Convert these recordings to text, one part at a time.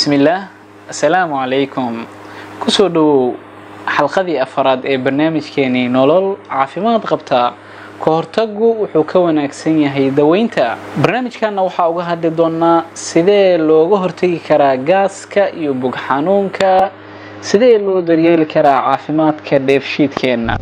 بسم الله السلام عليكم كسودو حلقة أفراد برنامج كيني نولول عافيمات قبتا كهرتاجو وحكوا ناكسين هي دوينتا برنامج كان نوحا وجه دونا سيدي لو هرتي كرا جاسكا يبوج حنونكا سيدي لو دريال كرا عافيمات كديف شيت كينا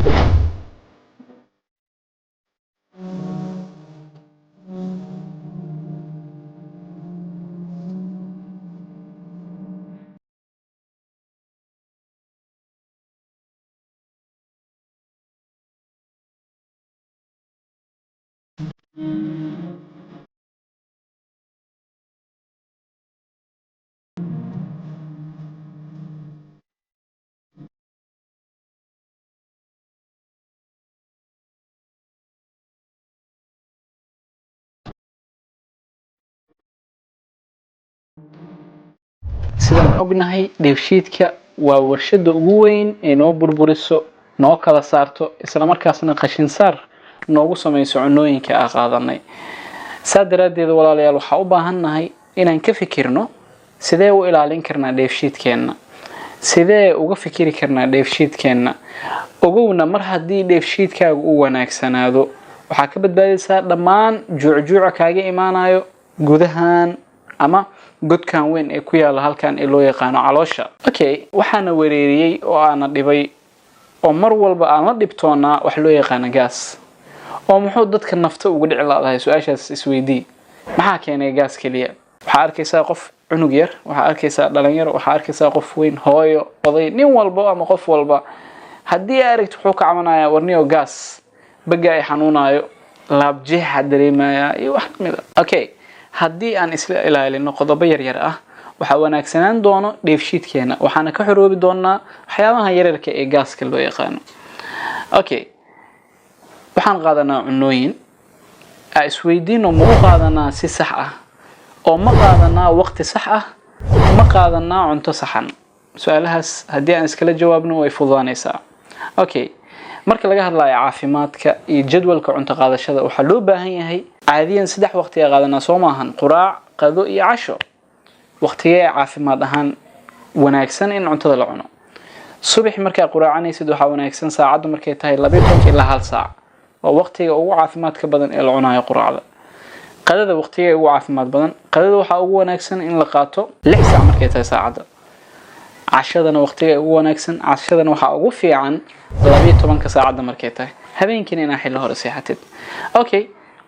sidaan ognahay dheefshiidka waa warshada ugu weyn ee noo burburiso noo kala saarto isla markaasna qashin saar noogu sameeyso cunooyinka aan qaadanay saadaradeed walaalayaal waxa u baahanahay inaan ka fikirno sidee u ilaalin karnaa dheefshiidkeena sidee uga fikiri karnaa dheefshiidkeena ogowna mar haddii dheefshiidkaagu uu wanaagsanaado waxaa ka badbaadaysaa dhammaan juuc kaaga imaanayo gudahan ama godkan weyn ee ku yaala halkan ee loo yaqaano caloosha waxaana wereeriyay oo aana dhibay oo mar walba aan la dhibtoonaa wax loo yaqaan gaas oo muxuu dadka nafta ugu dhici laadahay su'aashaas isweydii maxaa keenay gaas kaliya waxa arkaysaa qof cunug yar waxa arkaysaa dhalinyaro waxa arkaysaa qof weyn hooyo oday nin walba ama qof walba haddii aragto wuxuu ka cabanaya warniyo gaas baga ay xanuunayo laabjeexa dareemaya iyo wax kamid ah haddii aan isla ilaalino qodobo yar ah waxa wanaagsanaan doono dheefshiidkeena waxaana ka xoroobi doonaa waxyaabaha yararka ee gaaska loo yaqaano waxaan qaadanaa cunooyin isweydiino ma u qaadanaa si sax ah oo ma qaadanaa waqti sax ah ma qaadanaa cunto saxan su'aalahaas haddii aan iskala jawaabno way fududaanaysaa marka laga hadlayo caafimaadka iyo jadwalka cunto qaadashada waxa loo baahan yahay caadiyan 3 waqti ay qaadanaa Soomahan quraac qado iyo casho waqtiga caafimaad ahaan wanaagsan in cuntada la cuno subax marka quraacanaysid waxa wanaagsan saacadu markay tahay 12 ilaa 1 saac oo waqtiga ugu caafimaadka badan ee la cunayo quraacda qadada waqtiga ugu caafimaad badan qadada waxa ugu wanaagsan in la qaato 6 saac markay tahay saacada cashadana waqtiga ugu wanaagsan cashadana waxa ugu fiican 12 saacada markay tahay habeenkina inaa xilli hore seexatid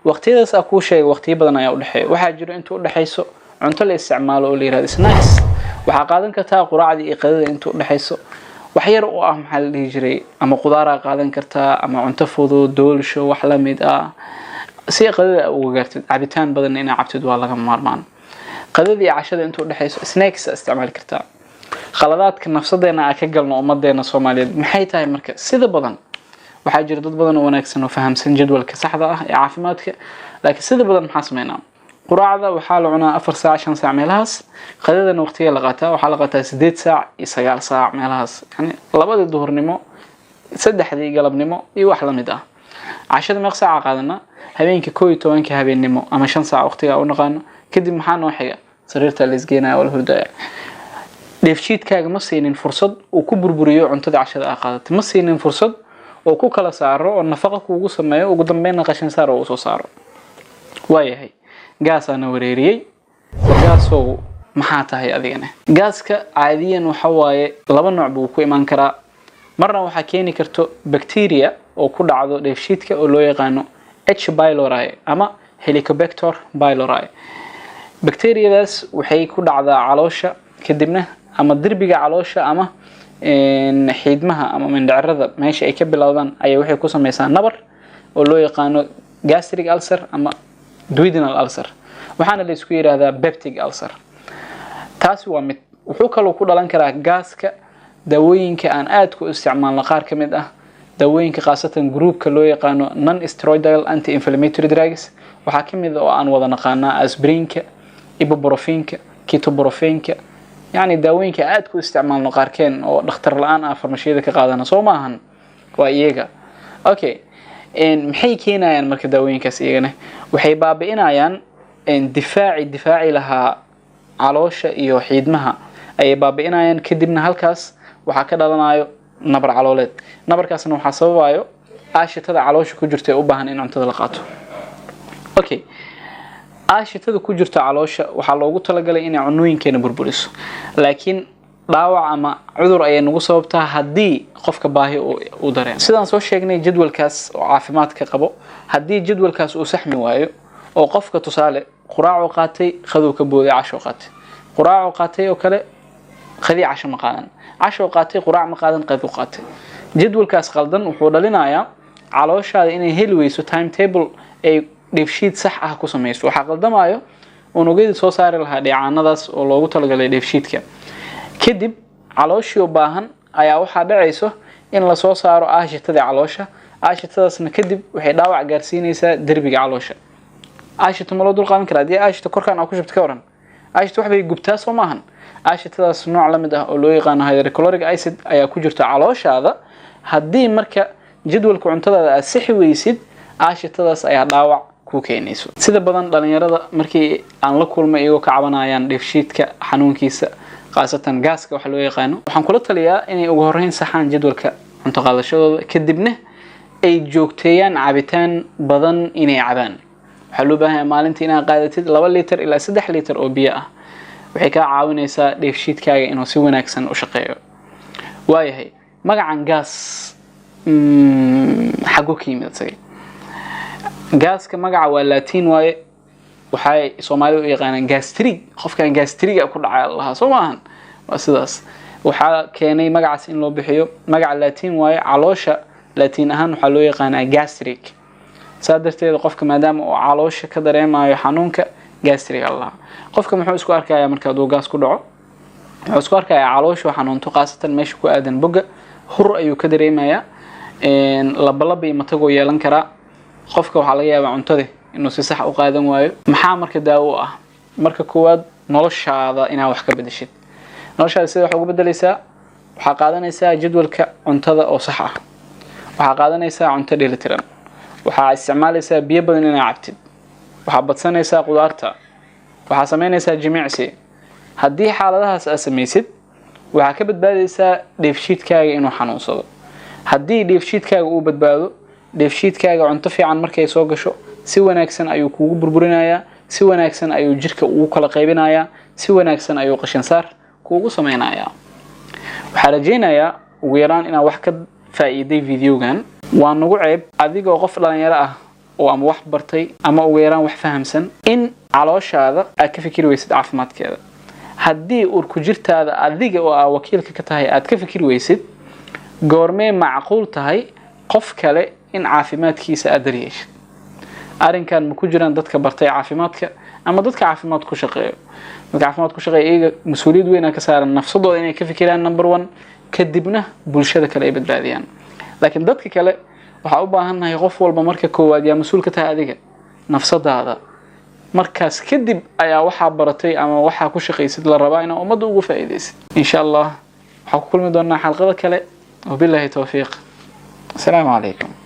waqtiyadaas ku sheegay waqtiyo badan ayaa u dhaxeeyo waxa jiro inta u dhaxayso cunto la isticmaalo oo la yiraahdo snacks waxa qaadan kartaa quraacda iyo qadada inta u dhaxayso wax yar oo ah maxaa la dhihi jiray ama qudaara qaadan kartaa ama cunto fudud doolsho wax la mid ah si qadada uga gaartid cabitaan badan inaa cabtid waa laga maarmaan qadada iyo cashada inta u dhaxayso snacks isticmaali kartaa khaladaadka nafsadeena ka galno ummadeena Soomaaliyeed maxay tahay marka sida badan waxaa jira dad badan oo wanaagsan oo fahamsan jadwalka saxda ah ee caafimaadka laakiin sida badan maxaa sameynaa quraacda waxaa la cunaa 4 saac 5 saac meelahaas qadadana waqtiga la qaataa waxaa la qaataa 8 saac iyo 9 saac meelahaas yani labada duhurnimo 3 galabnimo iyo wax la mid ah cashada meeq saac qaadana habeenkii 12 habeenimo ama 5 saac waqtiga u naqaano kadib maxaa noo xiga sariirta la isgeynaa wala hurdaya dheefshiidkaaga ma siinin fursad uu ku burburiyo cuntada cashada qaadatay ma siinin fursad oo ku kala saaro oo nafaqo kuugu sameeyo ugu dambeynna qashin saar oo soo saaro waayahay gaas ana wareeriyay gaasoo maxaa tahay adigana gaaska caadiyan waxa waaye laba nooc buu ku iman karaa marna waxa keeni karto bacteria oo ku dhacdo dheefshiidka oo loo yaqaano H pylori ama Helicobacter pylori bacteriadaas waxay ku dhacdaa caloosha kadibna ama dirbiga caloosha ama xiidmaha ama mindhicirada meesha ay ka bilowdaan ayay waxay ku sameeyaan nabar oo loo yaqaano gastric ulcer ama duodenal ulcer waxaana la isku yiraahdaa peptic ulcer taasi waa mid wuxuu kaloo ku dhalan karaa gaaska dawooyinka aan aad ku isticmaalno qaar kamid ah dawooyinka qaasatan groupka loo yaqaano non steroidal anti inflammatory drugs waxa kamid oo aan wada naqaanaa aspirinka ibuprofenka ketoprofenka يعني داوينك aad ku isticmaalno qaarkeen oo dhakhtar la'aan ah farmashiyada ka qaadana soo maahan waa iyaga maxay keenayaan marka daawooyinkaas iyagana waxay baabi'inayaan difaaci lahaa caloosha iyo xiidmaha ay baabi'inayaan kadibna halkaas waxa ka dhalanayo nabar calooleed nabarkaasna waxa sababayo aashitada caloosha ku jirta ee u baahan in cuntada la qaato okay aashitada ku jirta caloosha waxa loogu talagalay in cunooyinkeena burburiso laakiin dhaawac ama cudur ay nagu sababtaa hadii qofka baahi uu dareemo sidaan soo sheegnay jadwalkaas oo caafimaadka qabo hadii jadwalkaas uu saxmi waayo oo qofka tusaale quraac qaatay qaduu ka booday casho qaatay quraac qaatay oo kale qadii casho ma qaadan casho qaatay quraac ma qaadan qaduu qaatay jadwalkaas qaldan wuxuu dhalinayaa calooshaada inay heli weyso timetable ay dheefshiid sax ah ku sameeyso waxa qaldamayo unugyada soo saari lahaa dheecaanadaas oo loogu talagalay dheefshiidka kadib calooshii u baahan ayaa waxa dhacayso in la soo saaro aashitada caloosha aashitadaasna kadib waxay dhaawac gaarsiinaysaa darbiga caloosha aashita ma loo dul qaadan karaa hadii aashita korkaan aan ku shubto ka waran aashita wax bay gubtaa soo maahan aashitadaas nooc la mid ah oo loo yaqaan hydrochloric acid ayaa ku jirta calooshaada hadii marka jadwalka cuntadaada aad sixi weysid aashitadaas ayaa dhaawac ku keenayso sida badan dhalinyarada markii aan la kulmay iyagoo ka cabanayaan dheefshiidka xanuunkiisa qaasatan gaaska waxa loo yaqaan waxaan kula taliyaa inay ugu horeyn saxaan jadwalka cunto qaadashadooda kadibna ay joogteeyaan cabitaan badan inay cabaan waxa loo baahan yahay maalintii inaad qaadatid 2 litir ilaa 3 litir oo biyo ah waxay ka caawinaysaa dheefshiidkaaga inuu si wanaagsan u shaqeeyo waayahay magacan gaas xagu ka yimid tagay gaaska magaca waa Latin waaye waxay Soomaalidu u yaqaanaan gastric qofkan gastriga ku dhacay Allah soo maahan waa sidaas waxa keenay magacaas in loo bixiyo magaca Latin waaye caloosha Latin ahaan waxa loo yaqaanaa gastric saadarteeda qofka maadaama uu caloosha ka dareemayo xanuunka gastric Allah qofka muxuu isku arkayaa marka uu gaas ku dhaco wuxuu isku arkayaa caloosha xanuunto qaasatan meesha ku aadan boga hur ayuu ka dareemayaa labalaba iyo matago yeelan kara qofka waxa laga yaabaa cuntada inuu si sax u qaadan waayo maxaa marka daawo ah marka koowaad noloshaada inaad wax ka bedeshid noloshaada sida wax ugu bedelaysaa waxa qaadanaysaa jadwalka cuntada oo sax ah waxa qaadanaysaa cunto dheelitiran waxa isticmaalaysaa biyo badan inaad cabtid waxa badsanaysaa qudaarta waxa sameynaysaa jimicsi hadii xaaladahaas aad sameeysid waxa ka badbaadaysaa dheefshiidkaaga inuu xanuunsado hadii dheefshiidkaaga uu badbaado dheefshiidkaaga cunto fiican markay soo gasho si wanaagsan ayuu kuugu burburinayaa si wanaagsan ayuu jirka ugu kala qaybinayaa si wanaagsan ayuu qashin saar kuugu sameynayaa waxa rajaynayaa ugu yaraan inaad wax ka faa'iiday videogan waa nagu ceeb adigoo qof dhalinyaro ah oo ama wax bartay ama ugu yaraan wax fahamsan in calooshaada aad ka fikir weysid caafimaadkeeda hadii uur ku jirtaada adiga oo aad wakiilka ka tahay aad ka fikir weysid goormee macquul tahay qof kale in caafimaadkiisa aad daryeeshid arinkan ma ku jiraan dadka bartay caafimaadka ama dadka caafimaad ku shaqeeyo dadka caafimaad ku shaqeeyo iyaga mas'uuliyad weyn ka saaran nafsadooda inay ka fikiraan number 1 kadibna bulshada kale ay badbaadiyaan laakiin dadka kale waxa u baahannahay qof walba marka koowaad yaa mas'uul ka tahay adiga nafsadaada markaas kadib ayaa waxa baratay ama waxa ku shaqeysid la rabaa inaad ummadda ugu faa'iideysid insha Allah waxa ku kulmi doonaa xalqada kale وبالله توفيق السلام عليكم